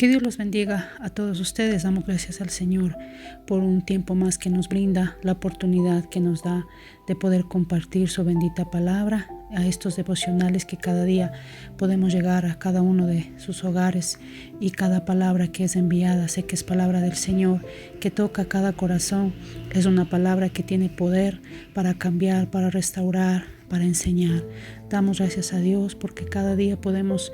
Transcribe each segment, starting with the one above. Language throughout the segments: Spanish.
Que Dios los bendiga a todos ustedes. Damos gracias al Señor por un tiempo más que nos brinda, la oportunidad que nos da de poder compartir su bendita palabra, a estos devocionales que cada día podemos llegar a cada uno de sus hogares, y cada palabra que es enviada, sé que es palabra del Señor, que toca cada corazón. Es una palabra que tiene poder para cambiar, para restaurar, para enseñar. Damos gracias a Dios porque cada día podemos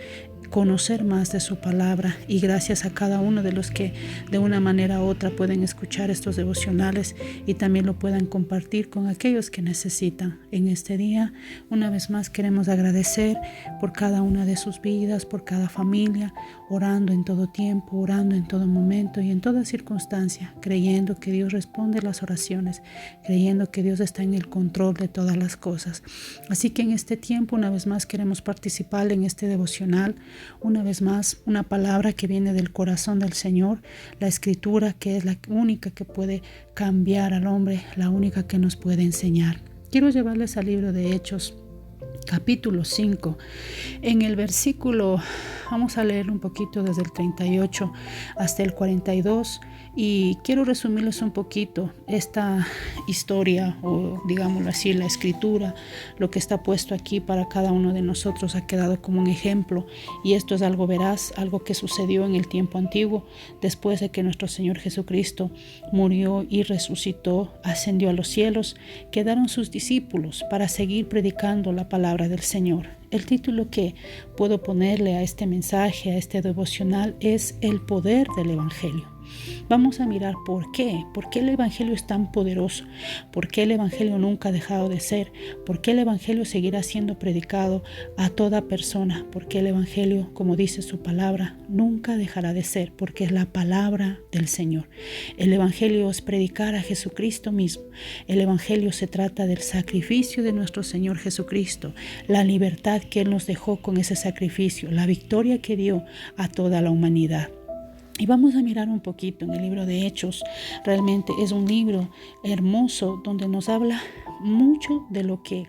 conocer más de su palabra, y gracias a cada uno de los que de una manera u otra pueden escuchar estos devocionales y también lo puedan compartir con aquellos que necesitan. En este día, una vez más, queremos agradecer por cada una de sus vidas, por cada familia, orando en todo tiempo, orando en todo momento y en toda circunstancia, creyendo que Dios responde las oraciones, creyendo que Dios está en el control de todas las cosas. Así que en este tiempo, una vez más, queremos participar en este devocional. Una vez más, una palabra que viene del corazón del Señor, la Escritura, que es la única que puede cambiar al hombre, la única que nos puede enseñar. Quiero llevarles al libro de Hechos, capítulo 5. En el versículo, vamos a leer un poquito desde el 38 hasta el 42, y quiero resumirles un poquito esta historia, o digámoslo así, la escritura, lo que está puesto aquí para cada uno de nosotros ha quedado como un ejemplo, y esto es algo veraz, algo que sucedió en el tiempo antiguo, después de que nuestro Señor Jesucristo murió y resucitó, ascendió a los cielos. Quedaron sus discípulos para seguir predicando la palabra del Señor. El título que puedo ponerle a este mensaje, a este devocional, es El poder del Evangelio. Vamos a mirar por qué el Evangelio es tan poderoso, por qué el Evangelio nunca ha dejado de ser, por qué el Evangelio seguirá siendo predicado a toda persona, por qué el Evangelio, como dice su palabra, nunca dejará de ser, porque es la palabra del Señor. El Evangelio es predicar a Jesucristo mismo. El Evangelio se trata del sacrificio de nuestro Señor Jesucristo, la libertad que Él nos dejó con ese sacrificio, la victoria que dio a toda la humanidad. Y vamos a mirar un poquito en el libro de Hechos. Realmente es un libro hermoso donde nos habla mucho de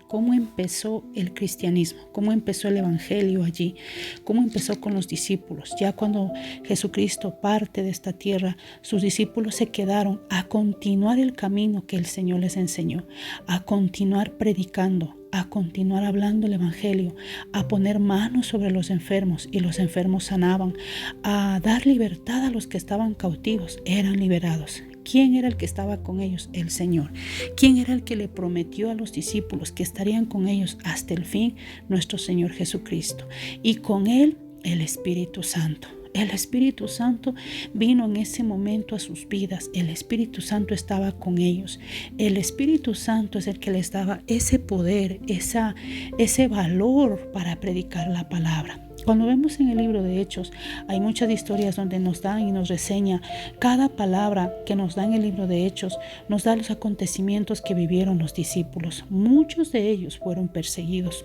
cómo empezó el cristianismo, cómo empezó el evangelio allí, cómo empezó con los discípulos. Ya cuando Jesucristo parte de esta tierra, sus discípulos se quedaron a continuar el camino que el Señor les enseñó, a continuar predicando, a continuar hablando el evangelio, a poner manos sobre los enfermos y los enfermos sanaban, a dar libertad a los que estaban cautivos, eran liberados. ¿Quién era el que estaba con ellos? El Señor. ¿Quién era el que le prometió a los discípulos que estarían con ellos hasta el fin? Nuestro Señor Jesucristo. Y con Él el Espíritu Santo. El Espíritu Santo vino en ese momento a sus vidas. El Espíritu Santo estaba con ellos. El Espíritu Santo es el que les daba ese poder, ese valor para predicar la palabra. Cuando vemos en el libro de Hechos, hay muchas historias donde nos dan y nos reseña cada palabra que nos da en el libro de Hechos, nos da los acontecimientos que vivieron los discípulos. Muchos de ellos fueron perseguidos.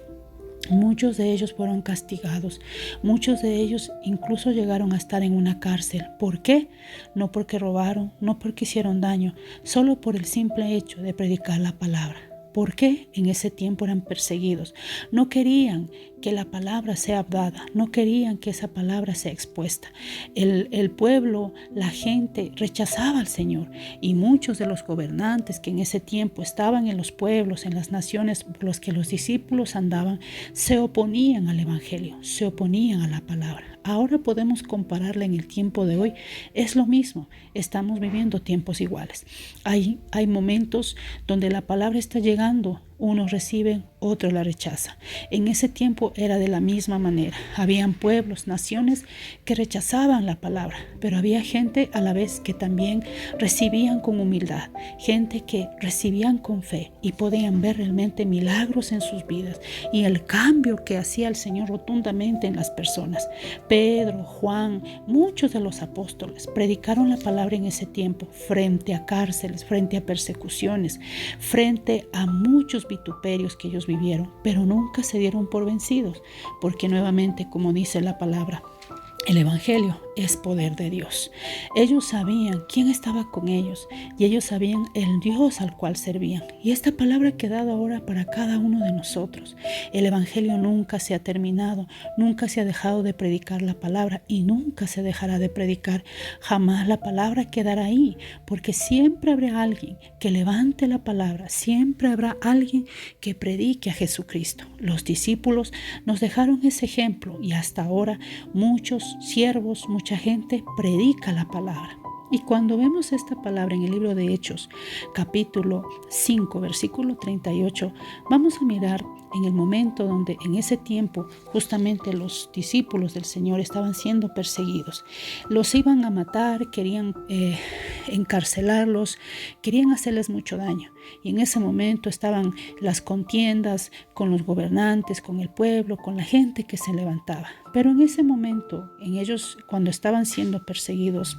Muchos de ellos fueron castigados, muchos de ellos incluso llegaron a estar en una cárcel. ¿Por qué? No porque robaron, no porque hicieron daño, solo por el simple hecho de predicar la palabra. ¿Por qué? En ese tiempo eran perseguidos. No querían que la palabra sea dada, no querían que esa palabra sea expuesta. El pueblo, la gente rechazaba al Señor, y muchos de los gobernantes que en ese tiempo estaban en los pueblos, en las naciones por los que los discípulos andaban, se oponían al evangelio, se oponían a la palabra. Ahora podemos compararla en el tiempo de hoy. Es lo mismo, estamos viviendo tiempos iguales. Hay momentos donde la palabra está llegando, unos reciben, otros la rechazan. En ese tiempo era de la misma manera. Habían pueblos, naciones que rechazaban la palabra, pero había gente a la vez que también recibían con humildad, gente que recibían con fe y podían ver realmente milagros en sus vidas y el cambio que hacía el Señor rotundamente en las personas. Pedro, Juan, muchos de los apóstoles predicaron la palabra en ese tiempo frente a cárceles, frente a persecuciones, frente a muchos vituperios que ellos vivieron, pero nunca se dieron por vencidos, porque nuevamente, como dice la palabra, el evangelio es poder de Dios. Ellos sabían quién estaba con ellos y ellos sabían el Dios al cual servían. Y esta palabra ha quedado ahora para cada uno de nosotros. El evangelio nunca se ha terminado, nunca se ha dejado de predicar la palabra y nunca se dejará de predicar. Jamás la palabra quedará ahí, porque siempre habrá alguien que levante la palabra, siempre habrá alguien que predique a Jesucristo. Los discípulos nos dejaron ese ejemplo y hasta ahora muchos siervos, mucha gente predica la palabra. Y cuando vemos esta palabra en el libro de Hechos, capítulo 5, versículo 38, vamos a mirar en el momento donde en ese tiempo justamente los discípulos del Señor estaban siendo perseguidos. Los iban a matar, querían encarcelarlos, querían hacerles mucho daño. Y en ese momento estaban las contiendas con los gobernantes, con el pueblo, con la gente que se levantaba. Pero en ese momento, en ellos cuando estaban siendo perseguidos,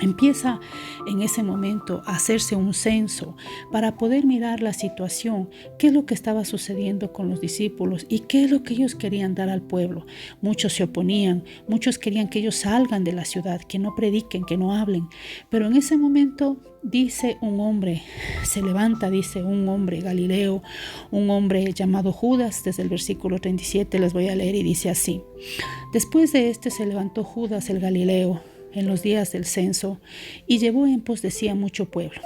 empieza en ese momento a hacerse un censo para poder mirar la situación, qué es lo que estaba sucediendo con los discípulos y qué es lo que ellos querían dar al pueblo. Muchos se oponían, muchos querían que ellos salgan de la ciudad, que no prediquen, que no hablen. Pero en ese momento dice un hombre, se levanta, dice un hombre Galileo, un hombre llamado Judas, desde el versículo 37 les voy a leer y dice así: después de este se levantó Judas el Galileo en los días del censo y llevó en pos de sí a mucho pueblo.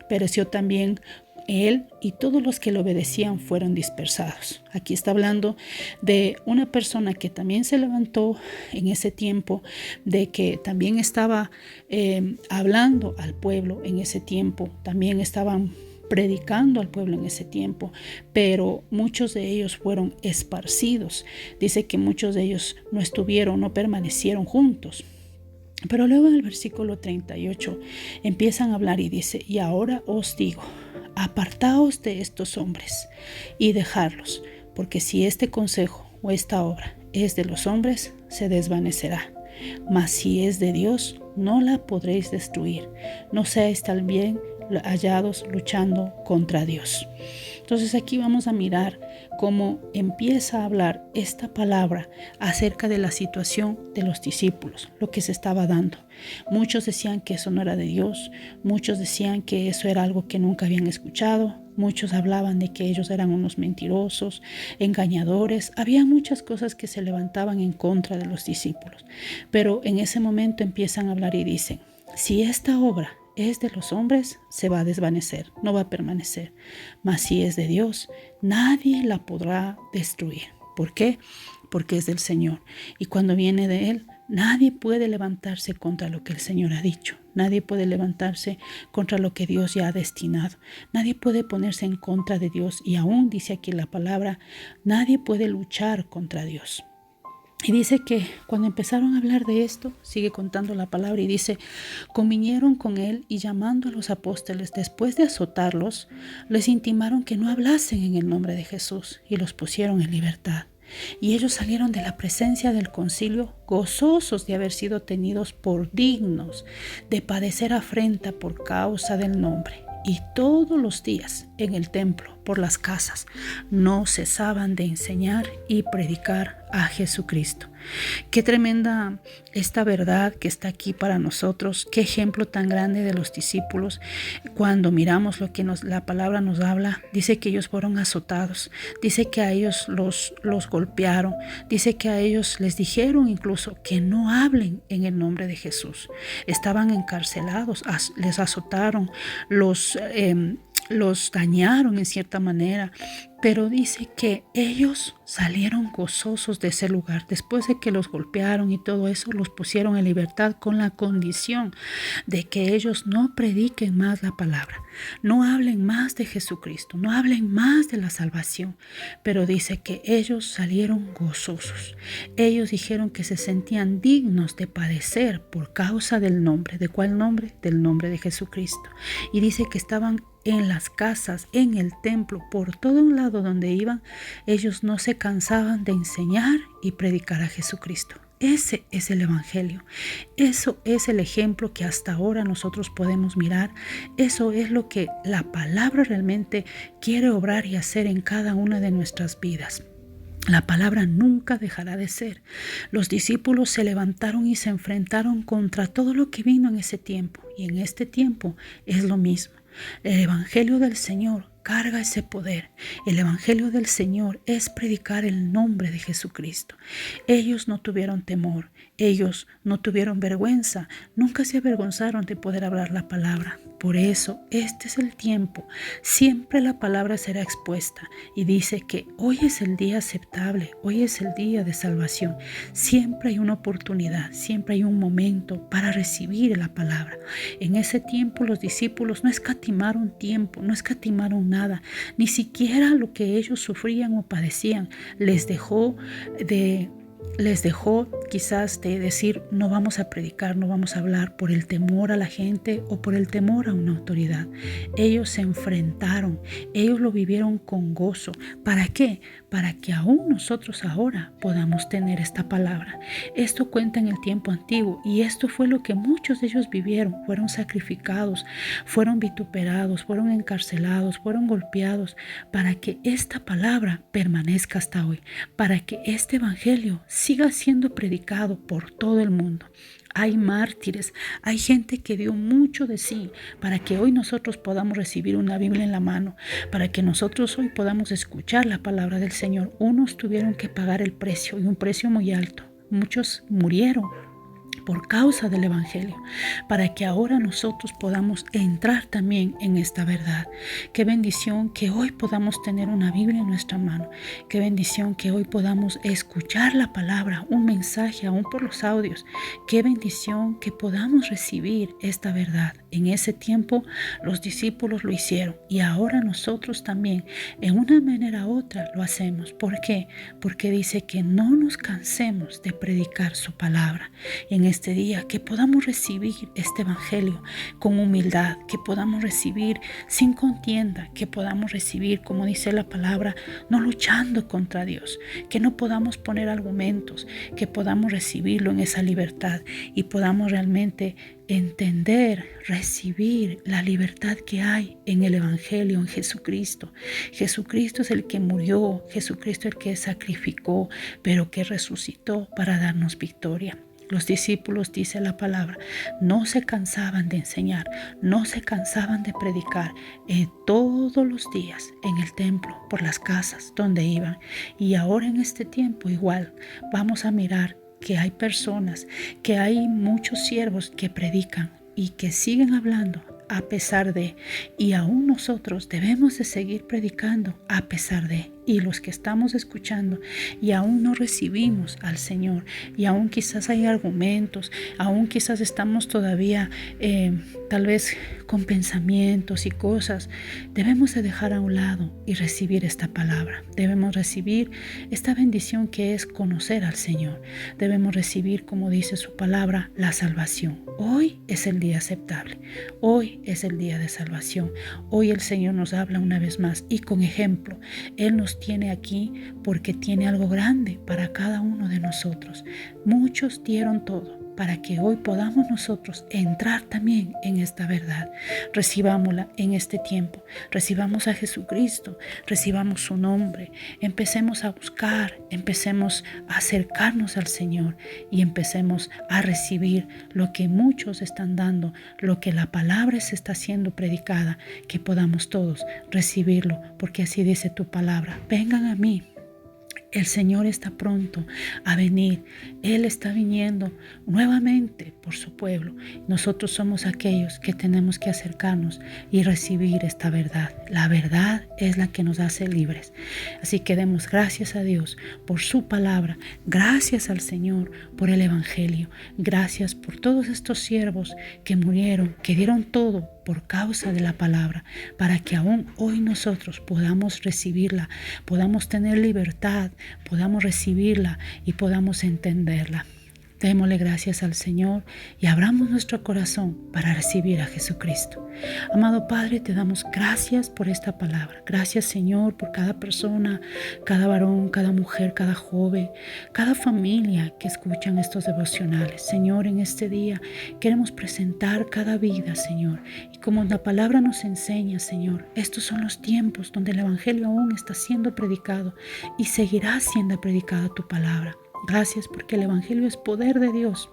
Pereció también él y todos los que le obedecían fueron dispersados. Aquí está hablando de una persona que también se levantó en ese tiempo, de que también estaba hablando al pueblo en ese tiempo, también estaban predicando al pueblo en ese tiempo, pero muchos de ellos fueron esparcidos. Dice que muchos de ellos no permanecieron juntos. Pero luego en el versículo 38 empiezan a hablar y dice: y ahora os digo, apartaos de estos hombres y dejadlos, porque si este consejo o esta obra es de los hombres, se desvanecerá. Mas si es de Dios, no la podréis destruir. No seáis también hallados luchando contra Dios. Entonces aquí vamos a mirar cómo empieza a hablar esta palabra acerca de la situación de los discípulos, lo que se estaba dando. Muchos decían que eso no era de Dios, muchos decían que eso era algo que nunca habían escuchado, muchos hablaban de que ellos eran unos mentirosos, engañadores. Había muchas cosas que se levantaban en contra de los discípulos, pero en ese momento empiezan a hablar y dicen: si esta obra es de los hombres, se va a desvanecer, no va a permanecer. Mas si es de Dios, nadie la podrá destruir. ¿Por qué? Porque es del Señor. Y cuando viene de Él, nadie puede levantarse contra lo que el Señor ha dicho. Nadie puede levantarse contra lo que Dios ya ha destinado. Nadie puede ponerse en contra de Dios. Y aún dice aquí la palabra, nadie puede luchar contra Dios. Y dice que cuando empezaron a hablar de esto, sigue contando la palabra y dice: convinieron con él y llamando a los apóstoles, después de azotarlos, les intimaron que no hablasen en el nombre de Jesús y los pusieron en libertad. Y ellos salieron de la presencia del concilio gozosos de haber sido tenidos por dignos de padecer afrenta por causa del nombre. Y todos los días en el templo, por las casas, no cesaban de enseñar y predicar a Jesucristo. Qué tremenda esta verdad que está aquí para nosotros. Qué ejemplo tan grande de los discípulos. Cuando miramos lo que la palabra nos habla, dice que ellos fueron azotados, dice que a ellos los golpearon, dice que a ellos les dijeron incluso que no hablen en el nombre de Jesús. Estaban encarcelados, les azotaron, los dañaron en cierta manera, pero dice que ellos salieron gozosos de ese lugar. Después de que los golpearon y todo eso, los pusieron en libertad con la condición de que ellos no prediquen más la palabra, no hablen más de Jesucristo, no hablen más de la salvación. Pero dice que ellos salieron gozosos. Ellos dijeron que se sentían dignos de padecer por causa del nombre. ¿De cuál nombre? Del nombre de Jesucristo. Y dice que estaban en las casas, en el templo, por todo un lado donde iban, ellos no se cansaban de enseñar y predicar a Jesucristo. Ese es el evangelio. Eso es el ejemplo que hasta ahora nosotros podemos mirar. Eso es lo que la palabra realmente quiere obrar y hacer en cada una de nuestras vidas. La palabra nunca dejará de ser. Los discípulos se levantaron y se enfrentaron contra todo lo que vino en ese tiempo. Y en este tiempo es lo mismo. El Evangelio del Señor carga ese poder. El Evangelio del Señor es predicar el nombre de Jesucristo. Ellos no tuvieron temor. Ellos no tuvieron vergüenza. Nunca se avergonzaron de poder hablar la palabra. Por eso, este es el tiempo. Siempre la palabra será expuesta. Y dice que hoy es el día aceptable. Hoy es el día de salvación. Siempre hay una oportunidad. Siempre hay un momento para recibir la palabra. En ese tiempo los discípulos no escatimaron tiempo, no escatimaron nada. Ni siquiera lo que ellos sufrían o padecían les dejó quizás de decir no vamos a predicar, no vamos a hablar por el temor a la gente o por el temor a una autoridad. Ellos se enfrentaron, ellos lo vivieron con gozo. ¿Para qué? Para que aún nosotros ahora podamos tener esta palabra. Esto cuenta en el tiempo antiguo y esto fue lo que muchos de ellos vivieron. Fueron sacrificados, fueron vituperados, fueron encarcelados, fueron golpeados para que esta palabra permanezca hasta hoy, para que este evangelio siga siendo predicado por todo el mundo. Hay mártires, hay gente que dio mucho de sí para que hoy nosotros podamos recibir una Biblia en la mano, para que nosotros hoy podamos escuchar la palabra del Señor. Unos tuvieron que pagar el precio y un precio muy alto. Muchos murieron por causa del Evangelio, para que ahora nosotros podamos entrar también en esta verdad. Qué bendición que hoy podamos tener una Biblia en nuestra mano. Qué bendición que hoy podamos escuchar la palabra, un mensaje aún por los audios. Qué bendición que podamos recibir esta verdad. En ese tiempo los discípulos lo hicieron y ahora nosotros también en una manera u otra lo hacemos. ¿Por qué? Porque dice que no nos cansemos de predicar su palabra. En este día que podamos recibir este evangelio con humildad, que podamos recibir sin contienda, que podamos recibir, como dice la palabra, no luchando contra Dios, que no podamos poner argumentos, que podamos recibirlo en esa libertad y podamos realmente entender, recibir la libertad que hay en el Evangelio, en Jesucristo. Jesucristo es el que murió, Jesucristo el que sacrificó, pero que resucitó para darnos victoria. Los discípulos, dice la palabra, no se cansaban de enseñar, no se cansaban de predicar todos los días en el templo, por las casas donde iban. Y ahora en este tiempo igual vamos a mirar que hay personas, que hay muchos siervos que predican y que siguen hablando a pesar de, y aún nosotros debemos de seguir predicando a pesar de. Y los que estamos escuchando y aún no recibimos al Señor y aún quizás hay argumentos, aún quizás estamos todavía tal vez con pensamientos y cosas, debemos de dejar a un lado y recibir esta palabra. Debemos recibir esta bendición que es conocer al Señor. Debemos recibir, como dice su palabra, la salvación. Hoy es el día aceptable. Hoy es el día de salvación. Hoy el Señor nos habla una vez más y con ejemplo. Él nos tiene aquí porque tiene algo grande para cada uno de nosotros. Muchos dieron todo para que hoy podamos nosotros entrar también en esta verdad. Recibámosla en este tiempo. Recibamos a Jesucristo, recibamos su nombre. Empecemos a buscar, empecemos a acercarnos al Señor y empecemos a recibir lo que muchos están dando, lo que la palabra se está haciendo predicada, que podamos todos recibirlo, porque así dice tu palabra. Vengan a mí. El Señor está pronto a venir. Él está viniendo nuevamente por su pueblo. Nosotros somos aquellos que tenemos que acercarnos y recibir esta verdad. La verdad es la que nos hace libres. Así que demos gracias a Dios por su palabra. Gracias al Señor por el Evangelio. Gracias por todos estos siervos que murieron, que dieron todo por causa de la palabra, para que aún hoy nosotros podamos recibirla, podamos tener libertad, podamos recibirla y podamos entenderla. Démosle gracias al Señor y abramos nuestro corazón para recibir a Jesucristo. Amado Padre, te damos gracias por esta palabra. Gracias, Señor, por cada persona, cada varón, cada mujer, cada joven, cada familia que escuchan estos devocionales. Señor, en este día queremos presentar cada vida, Señor. Y como la palabra nos enseña, Señor, estos son los tiempos donde el Evangelio aún está siendo predicado y seguirá siendo predicada tu palabra. Gracias porque el Evangelio es poder de Dios.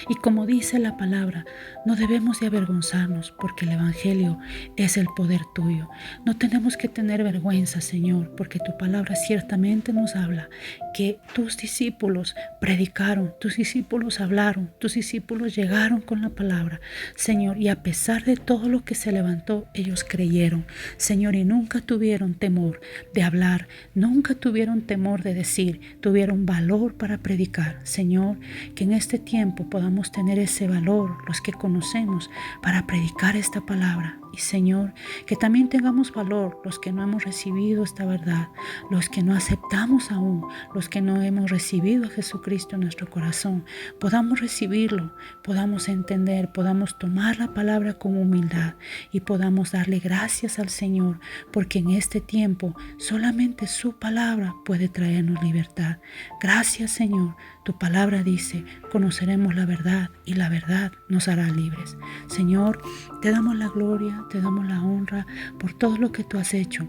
Y como dice la palabra, no debemos de avergonzarnos porque el Evangelio es el poder tuyo. No tenemos que tener vergüenza, Señor, porque tu palabra ciertamente nos habla que tus discípulos predicaron, tus discípulos hablaron, tus discípulos llegaron con la palabra, Señor, y a pesar de todo lo que se levantó, ellos creyeron, Señor, y nunca tuvieron temor de hablar, nunca tuvieron temor de decir, tuvieron valor para predicar. Señor, que en este tiempo podamos tener ese valor, los que conocemos, para predicar esta palabra. Y Señor, que también tengamos valor los que no hemos recibido esta verdad, los que no aceptamos aún, los que no hemos recibido a Jesucristo en nuestro corazón, podamos recibirlo, podamos entender, podamos tomar la palabra con humildad y podamos darle gracias al Señor, porque en este tiempo solamente su palabra puede traernos libertad. Gracias, Señor. Tu palabra dice, conoceremos la verdad y la verdad nos hará libres. Señor, te damos la gloria, te damos la honra por todo lo que tú has hecho.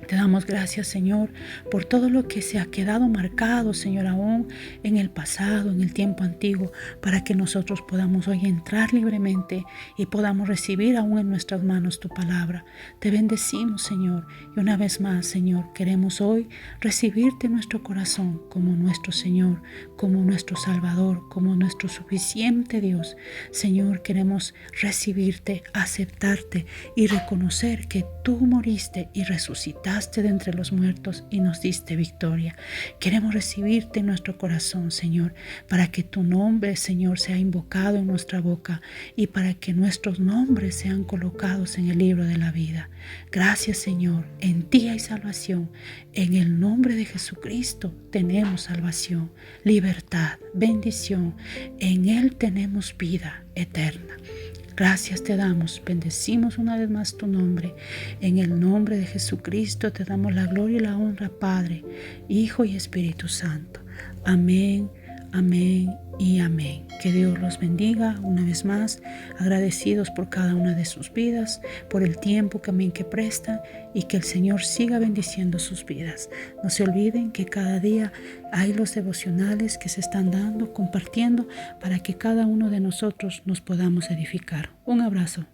Te damos gracias, Señor, por todo lo que se ha quedado marcado, Señor, aún en el pasado, en el tiempo antiguo, para que nosotros podamos hoy entrar libremente y podamos recibir aún en nuestras manos tu palabra. Te bendecimos, Señor, y una vez más, Señor, queremos hoy recibirte en nuestro corazón como nuestro Señor, como nuestro Salvador, como nuestro suficiente Dios. Señor, queremos recibirte, aceptarte y reconocer que tú moriste y resucitaste de entre los muertos y nos diste victoria. Queremos recibirte en nuestro corazón, Señor, para que tu nombre, Señor, sea invocado en nuestra boca y para que nuestros nombres sean colocados en el libro de la vida. Gracias, Señor. En ti hay salvación. En el nombre de Jesucristo tenemos salvación, libertad, bendición. En Él tenemos vida eterna. Gracias te damos, bendecimos una vez más tu nombre. En el nombre de Jesucristo te damos la gloria y la honra, Padre, Hijo y Espíritu Santo. Amén, amén y amén. Que Dios los bendiga una vez más, agradecidos por cada una de sus vidas, por el tiempo también que prestan y que el Señor siga bendiciendo sus vidas. No se olviden que cada día hay los devocionales que se están dando, compartiendo para que cada uno de nosotros nos podamos edificar. Un abrazo.